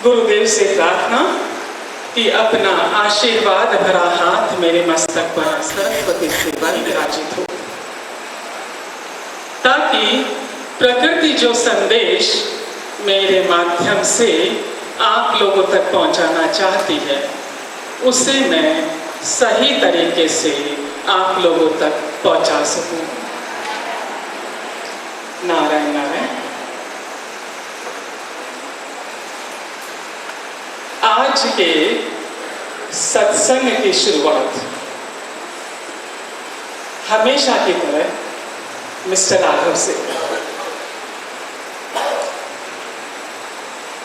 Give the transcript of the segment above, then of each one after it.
गुरुदेव से प्रार्थना कि अपना आशीर्वाद भरा हाथ मेरे मस्तक पर सरस्वती से बल विराजित हो, ताकि प्रकृति जो संदेश मेरे माध्यम से आप लोगों तक पहुंचाना चाहती है उसे मैं सही तरीके से आप लोगों तक पहुंचा सकूं। नारायण नारायण। आज के सत्संग की शुरुआत हमेशा की तरह मिस्टर राघव से।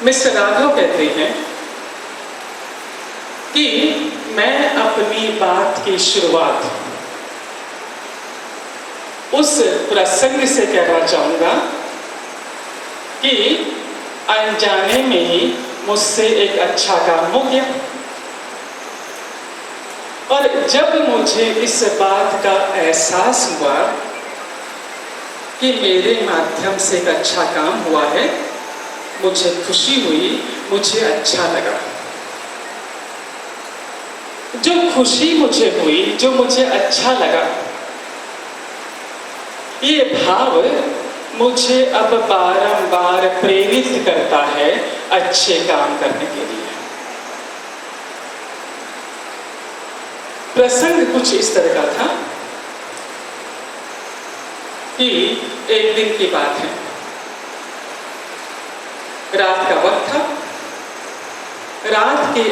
मिस्टर राघव कहते हैं कि मैं अपनी बात की शुरुआत उस प्रसंग से कहना चाहूंगा कि अनजाने में ही मुझसे एक अच्छा काम हो गया, और जब मुझे इस बात का एहसास हुआ कि मेरे माध्यम से एक अच्छा काम हुआ है, मुझे खुशी हुई, मुझे अच्छा लगा। जो खुशी मुझे हुई, जो मुझे अच्छा लगा, ये भाव मुझे अब बारंबार प्रेरित करता है अच्छे काम करने के लिए। प्रसंग कुछ इस तरह का था कि एक दिन की बात है, रात का वक्त था। रात के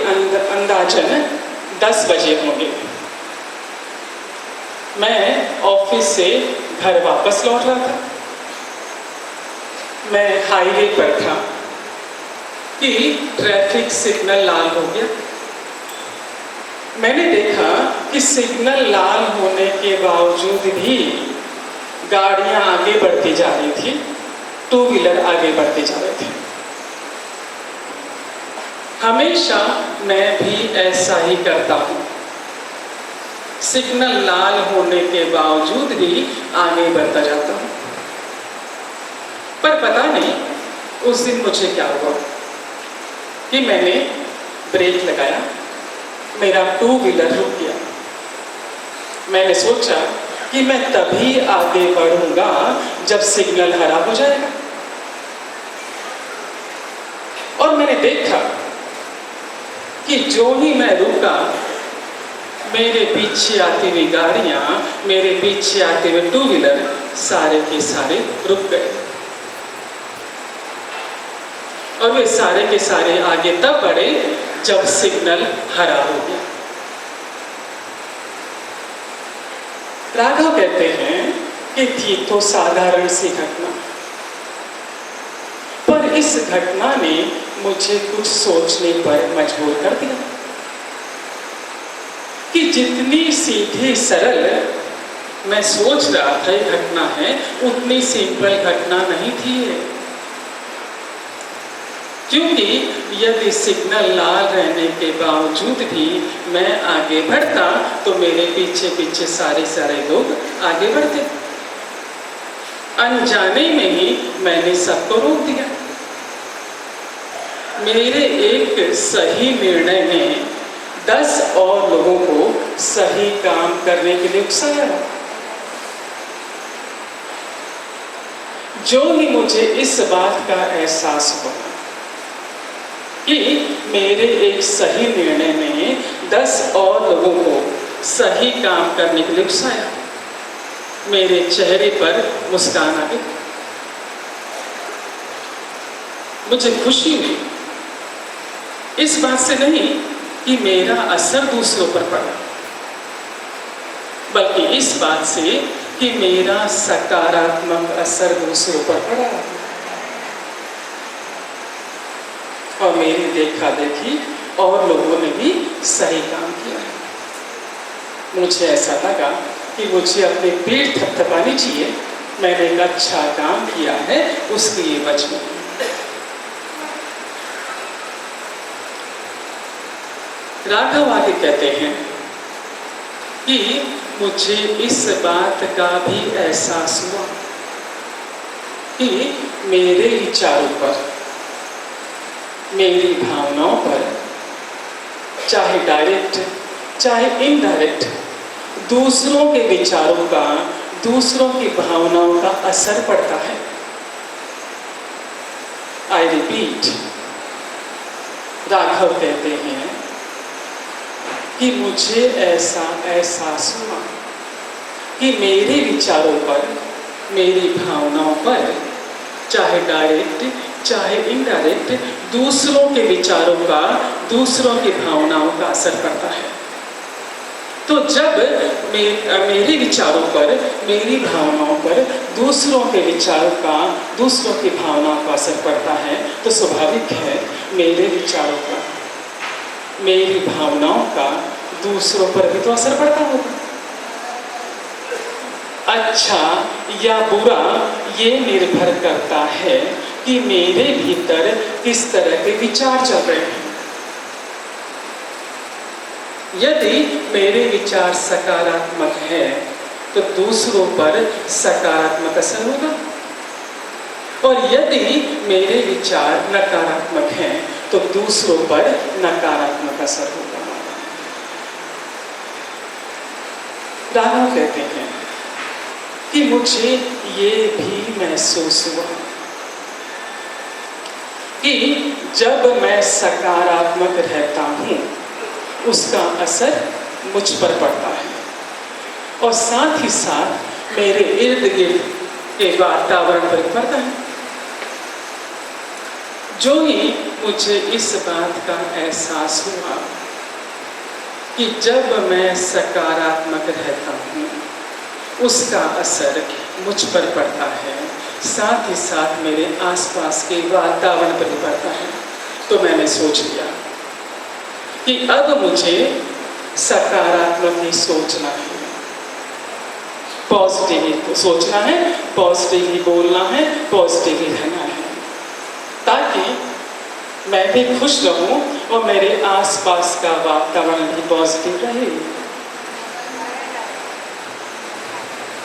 अंदाजन 10 बजे होंगे। मैं ऑफिस से घर वापस लौट रहा था। मैं हाईवे पर था कि ट्रैफिक सिग्नल लाल हो गया। मैंने देखा कि सिग्नल लाल होने के बावजूद भी गाड़ियां आगे बढ़ती जा रही थी, टू व्हीलर आगे बढ़ते जा रहे थे। हमेशा मैं भी ऐसा ही करता हूं, सिग्नल लाल होने के बावजूद भी आगे बढ़ता जाता हूं। पर पता नहीं उस दिन मुझे क्या हुआ कि मैंने ब्रेक लगाया, मेरा टू व्हीलर रुक गया। मैंने सोचा कि मैं तभी आगे बढ़ूंगा जब सिग्नल हरा हो जाएगा, और मैंने देखा कि जो ही मैं रुका, मेरे पीछे आती हुई गाड़ियां, मेरे पीछे आते हुए टू व्हीलर सारे के सारे रुक गए, और वे सारे के सारे आगे तब बढ़े जब सिग्नल हरा हो गया। राघव कहते हैं कि थी तो साधारण सी घटना, पर इस घटना ने मुझे कुछ सोचने पर मजबूर कर दिया कि जितनी सीधी सरल मैं सोच रहा था ये घटना है, उतनी सिंपल घटना नहीं थी ये। क्योंकि यदि सिग्नल लाल रहने के बावजूद भी मैं आगे बढ़ता तो मेरे पीछे पीछे सारे लोग आगे बढ़ते। अनजाने में ही मैंने सबको रोक दिया। मेरे एक सही निर्णय ने 10 और लोगों को सही काम करने के लिए उकसाया। जो ही मुझे इस बात का एहसास हुआ कि मेरे एक सही निर्णय ने 10 और लोगों को सही काम करने के लिए उकसाया, मेरे चेहरे पर मुस्कान आ गई। मुझे खुशी हुई इस बात से नहीं कि मेरा असर दूसरों पर पड़ा, बल्कि इस बात से कि मेरा सकारात्मक असर दूसरों पर पड़ा, और मेरी देखा देखी और लोगों ने भी सही काम किया। मुझे ऐसा लगा कि मुझे अपनी पीठ थपथपानी चाहिए, मैंने एक अच्छा काम किया है, उसकी ये वजह। राघव आगे कहते हैं कि मुझे इस बात का भी एहसास हुआ कि मेरे विचारों पर मेरी भावनाओं पर, चाहे डायरेक्ट चाहे इनडायरेक्ट, दूसरों के विचारों का, दूसरों की भावनाओं का असर पड़ता है। आई रिपीट, राघव कहते हैं कि मुझे ऐसा एहसास हुआ कि मेरे विचारों पर, मेरी भावनाओं पर, चाहे डायरेक्ट चाहे इनडायरेक्ट, दूसरों के विचारों का, दूसरों की भावनाओं का असर पड़ता है। तो जब मेरे विचारों पर, मेरी भावनाओं पर दूसरों के विचारों का, दूसरों की भावनाओं का असर पड़ता है, तो स्वाभाविक है मेरे विचारों का, मेरी भावनाओं का दूसरों पर भी तो असर पड़ता होगा। अच्छा या बुरा ये निर्भर करता है कि मेरे भीतर किस तरह के विचार चल रहे हैं। यदि मेरे विचार सकारात्मक है तो दूसरों पर सकारात्मक असर होगा, और यदि मेरे विचार नकारात्मक हैं तो दूसरों पर नकारात्मक असर होगा। राघव कहते हैं कि मुझे ये भी महसूस हुआ कि जब मैं सकारात्मक रहता हूँ उसका असर मुझ पर पड़ता है, और साथ ही साथ मेरे इर्द गिर्द के वातावरण पर पड़ता है। जो ही मुझे इस बात का एहसास हुआ कि जब मैं सकारात्मक रहता हूँ उसका असर मुझ पर पड़ता है, साथ ही साथ मेरे आसपास के वातावरण पर भी पड़ता है, तो मैंने सोच लिया कि अब मुझे सकारात्मक ही सोचना है, पॉजिटिव ही सोचना है, पॉजिटिव ही बोलना है, पॉजिटिव ही रहना है, ताकि मैं भी खुश रहूं और मेरे आसपास का वातावरण भी पॉजिटिव रहे।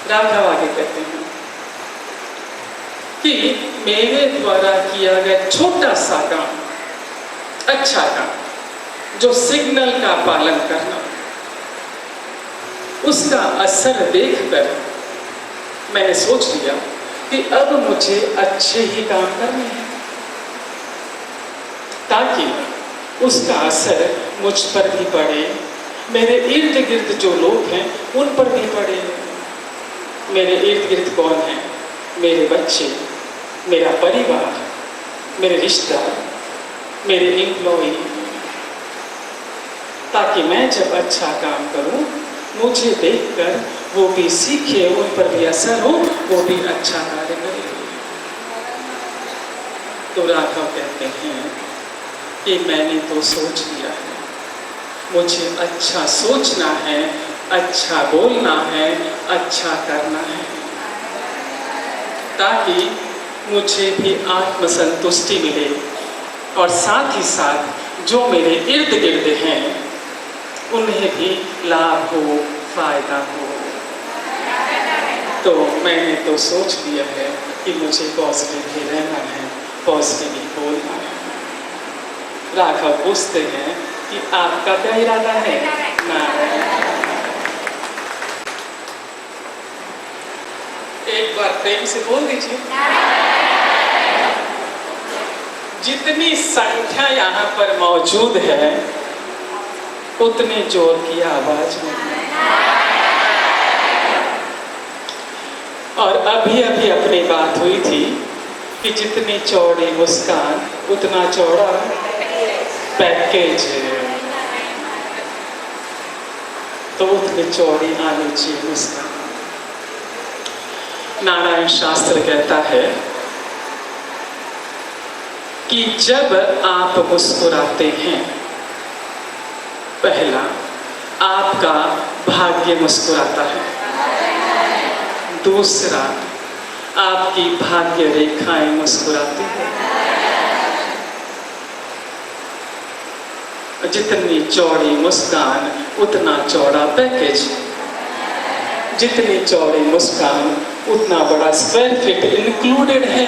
राघव आगे कहते हैं कि मेरे द्वारा किया गया छोटा सा काम, अच्छा काम, जो सिग्नल का पालन करना, उसका असर देखकर मैंने सोच लिया कि अब मुझे अच्छे ही काम करने हैं, ताकि उसका असर मुझ पर भी पड़े, मेरे इर्द गिर्द जो लोग हैं उन पर भी पड़े। मेरे इर्द गिर्द कौन है? मेरे बच्चे, मेरा परिवार, मेरे रिश्तेदार, मेरे एम्प्लॉई, ताकि मैं जब अच्छा काम करूं मुझे देखकर वो भी सीखे, उन पर भी असर हो, वो भी अच्छा कार्य करे। तो राघव कहते हैं कि मैंने तो सोच लिया है, मुझे अच्छा सोचना है, अच्छा बोलना है, अच्छा करना है, ताकि मुझे भी आत्मसंतुष्टि मिले और साथ ही साथ जो मेरे इर्द गिर्द हैं उन्हें भी लाभ हो, फायदा हो। तो मैंने तो सोच लिया है कि मुझे पॉजिटिव ही रहना है, पॉजिटिव ही बोलना है। राघव पूछते हैं कि आपका क्या इरादा है? एक बार प्रेम से बोल दीजिए। जितनी संख्या यहाँ पर मौजूद है उतने जोर की आवाज में, और अभी अभी अपनी बात हुई थी कि जितनी चौड़ी मुस्कान उतना चौड़ा पैकेज, तो उतनी चौड़ी आनी चाहिए मुस्कान। नारायण शास्त्र कहता है कि जब आप मुस्कुराते हैं, पहला आपका भाग्य मुस्कुराता है, दूसरा आपकी भाग्य रेखाएं मुस्कुराती हैं। जितनी चौड़ी मुस्कान उतना चौड़ा पैकेज, जितनी चौड़ी मुस्कान उतना बड़ा स्क्वायर फीट इंक्लूडेड है।